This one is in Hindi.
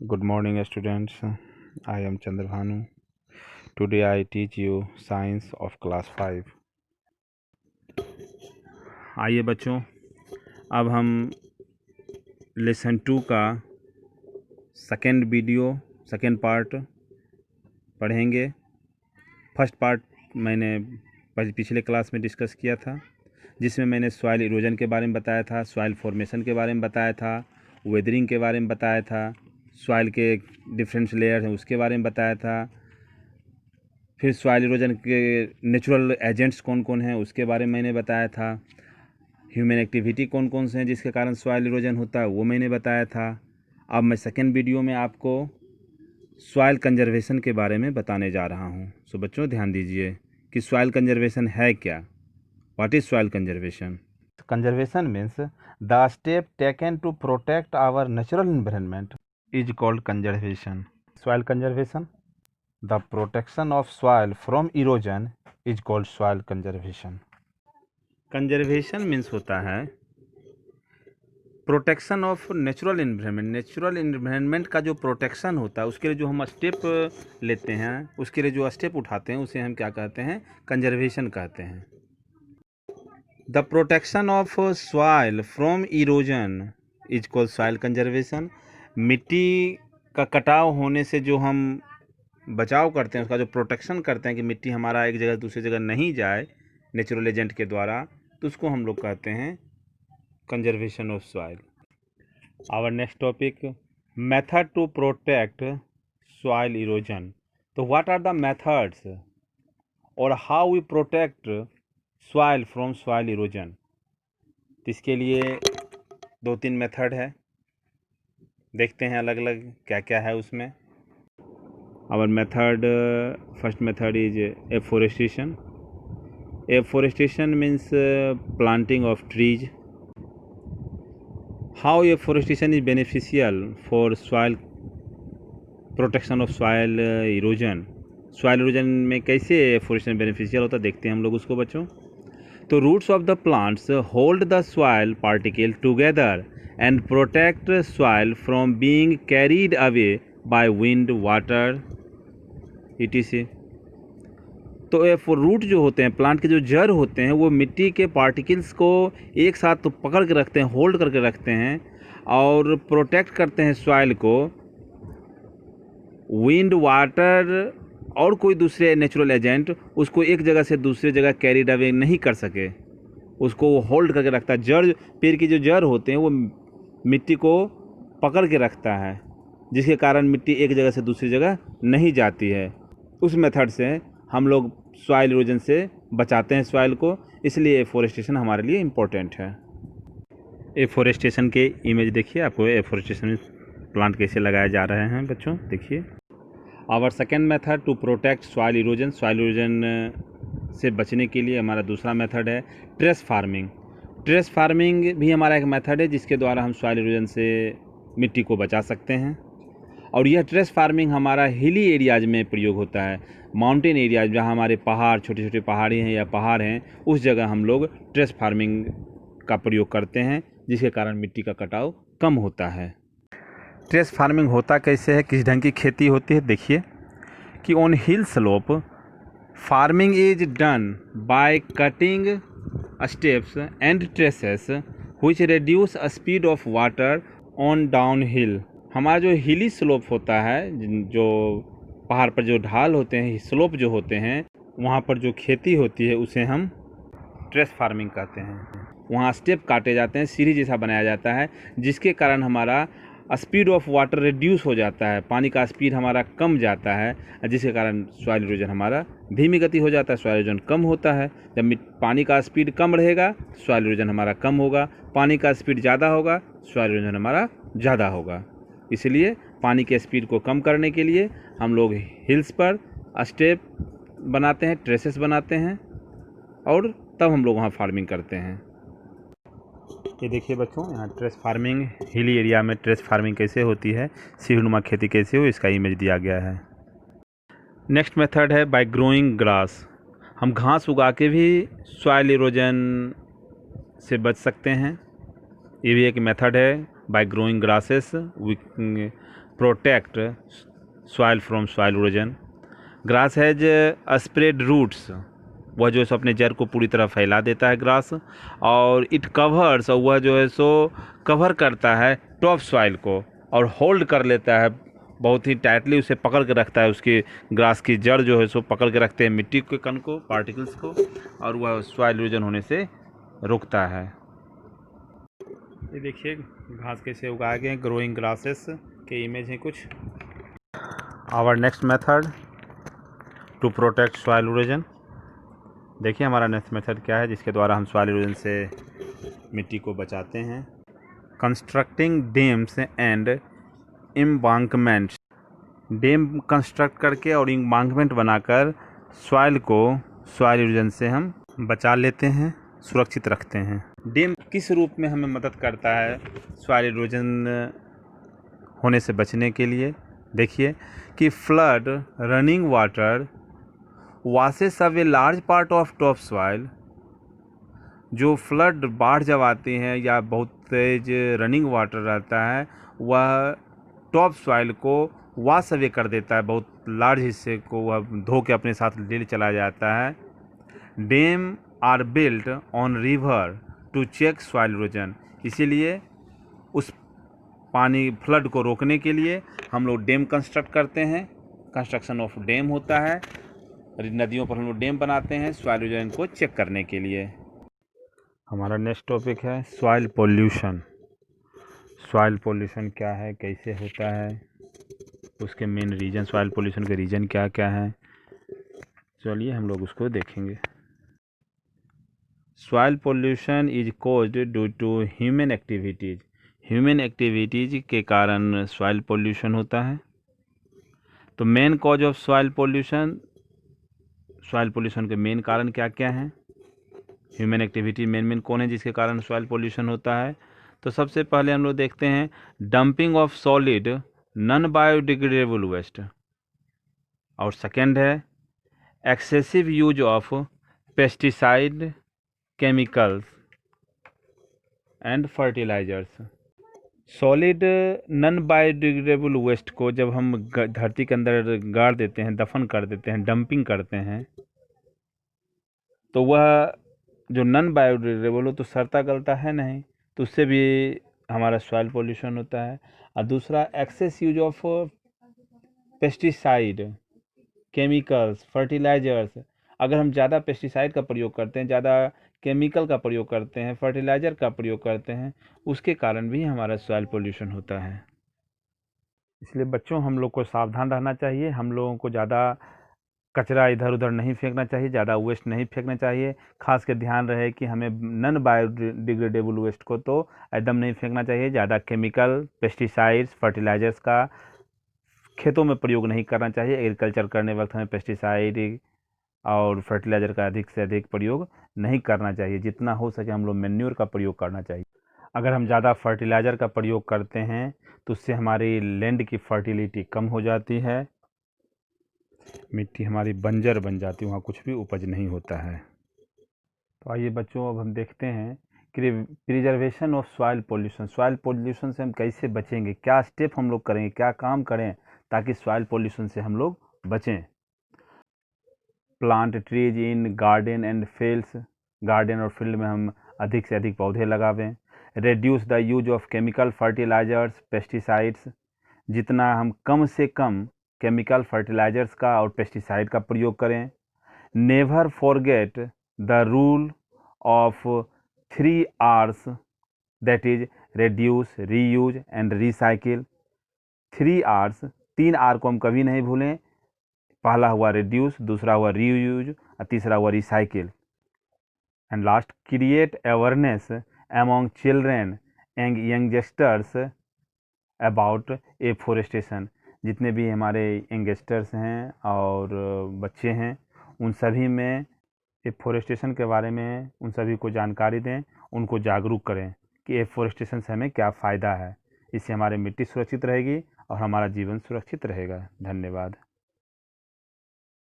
Good morning, students. I am Chandrabhanu. Today I teach you science of class 5. आइए बच्चों, अब हम लेसन 2 का सेकेंड पार्ट पढ़ेंगे। फर्स्ट पार्ट मैंने पिछले क्लास में डिस्कस किया था, जिसमें मैंने सॉइल इरोजन के बारे में बताया था, सॉइल फॉर्मेशन के बारे में बताया था, वेदरिंग के बारे में बताया था, सॉइल के डिफरेंट लेयर हैं उसके बारे में बताया था, फिर सॉइल इरोजन के नेचुरल एजेंट्स कौन कौन हैं उसके बारे में मैंने बताया था, ह्यूमन एक्टिविटी कौन कौन से हैं जिसके कारण सॉइल इरोजन होता है वो मैंने बताया था। अब मैं सेकेंड वीडियो में आपको सॉइल कंजर्वेशन के बारे में बताने जा रहा हूँ। सो बच्चों ध्यान दीजिए कि सॉइल कंजर्वेशन है क्या। What is soil conservation? Conservation means the step taken to protect our natural environment is called conservation. Soil conservation, the protection of soil from erosion is called soil conservation. Conservation means होता है protection of natural environment. Natural environment का जो प्रोटेक्शन होता है उसके लिए जो हम स्टेप लेते हैं, उसके लिए जो स्टेप उठाते हैं उसे हम क्या कहते हैं? कंजर्वेशन कहते हैं। The protection of soil from erosion is called soil conservation. मिट्टी का कटाव होने से जो हम बचाव करते हैं, उसका जो प्रोटेक्शन करते हैं कि मिट्टी हमारा एक जगह दूसरी जगह नहीं जाए नेचुरल एजेंट के द्वारा, तो उसको हम लोग कहते हैं conservation of soil. Our next topic, method to protect soil erosion. तो व्हाट आर द मेथड्स और how we protect soil from soil erosion? इसके लिए 2-3 मेथड है, देखते हैं अलग अलग क्या क्या है उसमें। Our method, first method is afforestation. Afforestation means planting of trees. How afforestation is beneficial for soil protection of soil erosion? Soil erosion में कैसे afforestation beneficial होता देखते हैं हम लोग उसको बच्चों। तो roots of the plants hold the soil particle together and protect soil from being carried away by wind, water, etc. तो ये रूट जो होते हैं, प्लांट के जो जड़ होते हैं, वो मिट्टी के पार्टिकल्स को एक साथ तो पकड़ के रखते हैं, होल्ड करके रखते हैं और प्रोटेक्ट करते हैं सॉइल को विंड, वाटर और कोई दूसरे नेचुरल एजेंट उसको एक जगह से दूसरी जगह कैरीड अवे नहीं कर सके, उसको वो होल्ड करके रखता है। जड़, पेड़ की जो जड़ होते हैं वो मिट्टी को पकड़ के रखता है, जिसके कारण मिट्टी एक जगह से दूसरी जगह नहीं जाती है। उस मेथड से हम लोग सॉइल इरोजन से बचाते हैं सॉइल को, इसलिए एफोरेस्टेशन हमारे लिए इम्पोर्टेंट है। एफोरेस्टेशन के इमेज देखिए, आपको एफोरेस्टेशन में प्लांट कैसे लगाए जा रहे हैं बच्चों, देखिए। Our second method to protect soil erosion, soil erosion से बचने के लिए हमारा दूसरा मेथड है ट्रेस फार्मिंग। ट्रेस फार्मिंग भी हमारा एक मेथड है जिसके द्वारा हम सॉइल इरोजन से मिट्टी को बचा सकते हैं। और यह ट्रेस फार्मिंग हमारा हिली एरियाज में प्रयोग होता है। माउंटेन एरियाज जहाँ हमारे पहाड़, छोटे छोटे पहाड़ी हैं या पहाड़ हैं, उस जगह हम लोग ट्रेस फार्मिंग का प्रयोग करते हैं, जिसके कारण मिट्टी का कटाव कम होता है। ट्रेस फार्मिंग होता कैसे है, किस ढंग की खेती होती है, देखिए कि on hill slope farming is done by cutting steps and traces which reduce speed of water on down hill. हमारा जो हिली स्लोप होता है, जो पहाड़ पर जो ढाल होते हैं, स्लोप जो होते हैं, वहाँ पर जो खेती होती है उसे हम ट्रेस फार्मिंग कहते हैं। वहाँ स्टेप काटे जाते हैं, सीढ़ी जैसा बनाया जाता है, जिसके कारण हमारा स्पीड ऑफ वाटर रिड्यूस हो जाता है, पानी का स्पीड हमारा कम जाता है, जिसके कारण सॉइल इरोजन हमारा धीमी गति हो जाता है, सॉइल इरोजन कम होता है। जब पानी का स्पीड कम रहेगा सॉइल इरोजन हमारा कम होगा, पानी का स्पीड ज़्यादा होगा सॉइल इरोजन हमारा ज़्यादा होगा। इसलिए पानी के स्पीड को कम करने के लिए हम लोग हिल्स पर स्टेप बनाते हैं, ट्रेसेस बनाते हैं और तब हम लोग वहाँ फार्मिंग करते हैं। ये देखिए बच्चों, यहाँ ट्रेस फार्मिंग, हिली एरिया में ट्रेस फार्मिंग कैसे होती है, सीढ़ीनुमा खेती कैसे हो, इसका इमेज दिया गया है। नेक्स्ट मेथड है बाय ग्रोइंग ग्रास। हम घास उगा के भी सॉइल इरोजन से बच सकते हैं, ये भी एक मेथड है। Bye growing grasses protect soil from soil erosion. Grass has spread roots. वह जो है सो अपने जड़ को पूरी तरह फैला देता है ग्रास, और इट कवर्स, और वह जो है सो कवर करता है टॉप सॉइल को और होल्ड कर लेता है बहुत ही टाइटली, उसे पकड़ के रखता है। उसकी ग्रास की जड़ जो है सो पकड़ के रखते हैं मिट्टी के कण को, पार्टिकल्स को, और वह सॉइल इरोजन होने से रोकता है। ये देखिए घास कैसे उगाए गए, ग्रोइंग ग्रासेस के इमेज हैं कुछ। Our next method to protect soil erosion. देखिए हमारा नेक्स्ट मेथड क्या है जिसके द्वारा हम सॉइल इरोजन से मिट्टी को बचाते हैं। Constructing dams and embankments. Dam construct करके और एम्बांकमेंट बनाकर सॉइल को सॉइल इरोजन से हम बचा लेते हैं, सुरक्षित रखते हैं। डैम किस रूप में हमें मदद करता है सॉइल इरोजन होने से बचने के लिए? देखिए कि flood running water washes away large part of top soil. जो फ्लड बाढ़ जब आती हैं या बहुत तेज रनिंग वाटर रहता है, वह टॉप सॉइल को वॉश अवे कर देता है, बहुत लार्ज हिस्से को वह धो के अपने साथ ले चला जाता है। Dam are built on river to check soil erosion. इसीलिए उस पानी फ्लड को रोकने के लिए हम लोग डैम कंस्ट्रक्ट करते हैं। कंस्ट्रक्शन ऑफ डैम होता है, नदियों पर हम लोग डैम बनाते हैं सॉइल इरोजन को चेक करने के लिए। हमारा नेक्स्ट टॉपिक है सॉइल पोल्यूशन। सॉइल पोल्यूशन क्या है, कैसे होता है, उसके मेन रीजन, सॉइल पोल्यूशन के रीजन क्या क्या हैं, चलिए हम लोग उसको देखेंगे। Soil pollution is caused due to human activities. Human activities के कारण सॉइल पोल्यूशन होता है। तो main cause of soil pollution, soil pollution के मेन कारण क्या क्या हैं? ह्यूमन एक्टिविटी मेन कौन है जिसके कारण सॉइल पोल्यूशन होता है? तो सबसे पहले हम लोग देखते हैं dumping of solid non biodegradable waste, और सेकेंड है excessive use of pesticide, chemicals and fertilizers. Solid non biodegradable waste को जब हम धरती के अंदर गाड़ देते हैं, दफन कर देते हैं, डंपिंग करते हैं, तो वह जो नॉन बायोडिग्रेडेबल हो तो सड़ता गलता है नहीं, तो उससे भी हमारा सॉइल पोल्यूशन होता है। और दूसरा excess use of pesticide, chemicals, fertilizers. अगर हम ज़्यादा पेस्टिसाइड का प्रयोग करते हैं, ज़्यादा केमिकल का प्रयोग करते हैं, फर्टिलाइज़र का प्रयोग करते हैं, उसके कारण भी हमारा सॉइल पोल्यूशन होता है। इसलिए बच्चों हम लोग को सावधान रहना चाहिए। हम लोगों को ज़्यादा कचरा इधर उधर नहीं फेंकना चाहिए, ज़्यादा वेस्ट नहीं फेंकना चाहिए। खास कर ध्यान रहे कि हमें नॉन बायोडिग्रेडेबल वेस्ट को तो एकदम नहीं फेंकना चाहिए। ज़्यादा केमिकल, पेस्टिसाइड्स, फर्टिलाइजर्स का खेतों में प्रयोग नहीं करना चाहिए। एग्रीकल्चर करने वक्त हमें पेस्टिसाइड और फर्टिलाइज़र का अधिक से अधिक प्रयोग नहीं करना चाहिए। जितना हो सके हम लोग मैन्योर का प्रयोग करना चाहिए। अगर हम ज़्यादा फर्टिलाइज़र का प्रयोग करते हैं तो उससे हमारी लैंड की फर्टिलिटी कम हो जाती है, मिट्टी हमारी बंजर बन जाती है, वहाँ कुछ भी उपज नहीं होता है। तो आइए बच्चों अब हम देखते हैं कि preservation of soil pollution. Soil pollution से हम कैसे बचेंगे, क्या स्टेप हम लोग करेंगे, क्या काम करें ताकि सॉइल पोल्यूशन से हम लोग बचें। Plant trees in garden and fields. Garden और फील्ड में हम अधिक से अधिक पौधे लगावें। Reduce the use of chemical fertilizers, pesticides. जितना हम कम से कम केमिकल फर्टिलाइजर्स का और पेस्टिसाइड का प्रयोग करें। Never forget the rule of 3 R's, that is reduce, reuse and recycle. 3 R's, 3 R को हम कभी नहीं भूलें। पहला हुआ रिड्यूस, दूसरा हुआ रीयूज और तीसरा हुआ recycle. And last, create awareness among children and youngsters about afforestation. जितने भी हमारे यंगस्टर्स हैं और बच्चे हैं उन सभी में एफोरेस्टेशन के बारे में उन सभी को जानकारी दें, उनको जागरूक करें कि एफोरेस्टेशन से हमें क्या फ़ायदा है। इससे हमारी मिट्टी सुरक्षित रहेगी और हमारा जीवन सुरक्षित रहेगा। धन्यवाद।